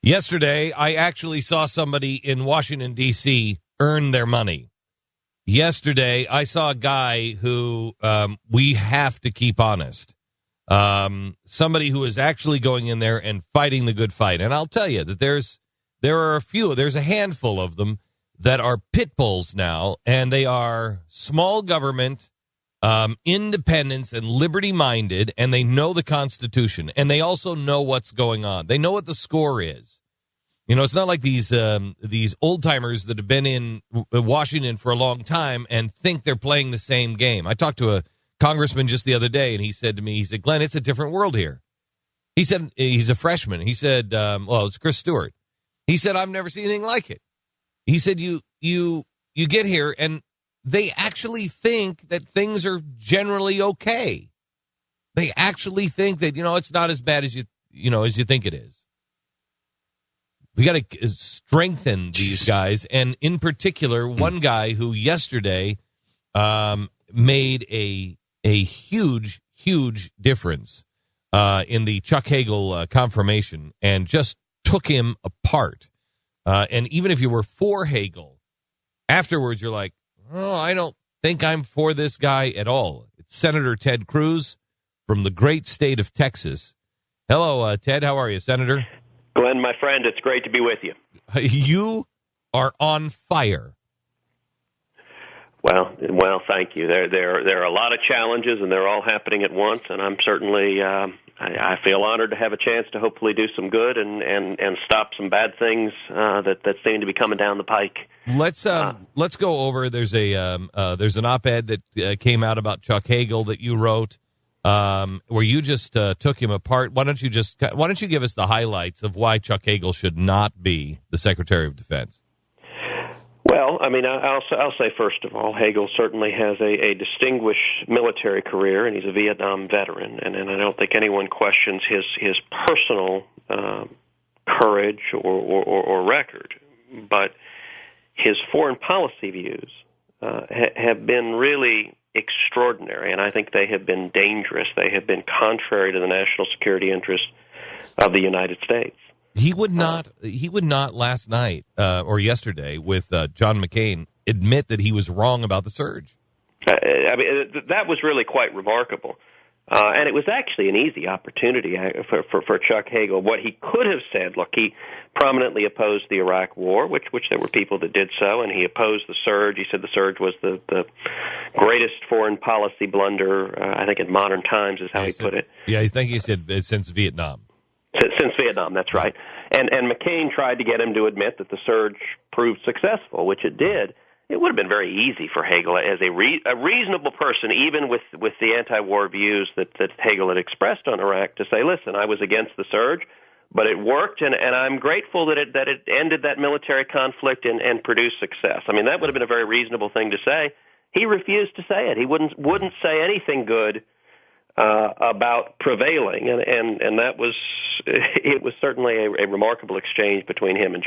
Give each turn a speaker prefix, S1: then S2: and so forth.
S1: Yesterday, I actually saw somebody in Washington, D.C. earn their money. Yesterday, I saw a guy who we have to keep honest. Somebody who is actually going in there and fighting the good fight. And I'll tell you that there's a handful of them that are pit bulls now, and they are small government, independence and liberty-minded, and they know the Constitution, and they also know what's going on. They know what the score is. You know, it's not like these old-timers that have been in Washington for a long time and think they're playing the same game. I talked to a congressman just the other day, and he said to me, Glenn, it's a different world here. He said, he's a freshman. He said, it's Chris Stewart. He said, I've never seen anything like it. He said, you get here, and they actually think that things are generally okay. They actually think that, it's not as bad as you think it is. We got to strengthen these guys, and in particular, one guy who yesterday made a huge, huge difference in the Chuck Hagel confirmation and just took him apart. And even if you were for Hagel, afterwards you're like, I don't think I'm for this guy at all. It's Senator Ted Cruz from the great state of Texas. Hello, Ted. How are you, Senator?
S2: Glenn, my friend, it's great to be with you.
S1: You are on fire.
S2: Well, thank you. There are a lot of challenges, and they're all happening at once. And I'm certainly, I feel honored to have a chance to hopefully do some good and stop some bad things that seem to be coming down the pike.
S1: Let's go over. There's an op-ed that came out about Chuck Hagel that you wrote, where you just took him apart. Why don't you give us the highlights of why Chuck Hagel should not be the Secretary of Defense?
S2: Well, I mean, I'll say first of all, Hagel certainly has a distinguished military career, and he's a Vietnam veteran, and I don't think anyone questions his personal courage or record, but his foreign policy views have been really extraordinary, and I think they have been dangerous. They have been contrary to the national security interests of the United States.
S1: He would not last night or yesterday with John McCain admit that he was wrong about the surge.
S2: I mean, that was really quite remarkable. And it was actually an easy opportunity for Chuck Hagel. What he could have said, look, he prominently opposed the Iraq War, which there were people that did so, and he opposed the surge. He said the surge was the greatest foreign policy blunder, I think, in modern times is how he put it.
S1: Yeah, I think he said since Vietnam.
S2: Since Vietnam, that's right. And McCain tried to get him to admit that the surge proved successful, which it did. It would have been very easy for Hagel, as a reasonable person, even with the anti-war views that Hagel had expressed on Iraq, to say, listen, I was against the surge, but it worked, and I'm grateful that it ended that military conflict and produced success. I mean, that would have been a very reasonable thing to say. He refused to say it. He wouldn't say anything good about prevailing, and it was certainly a remarkable exchange between him and John.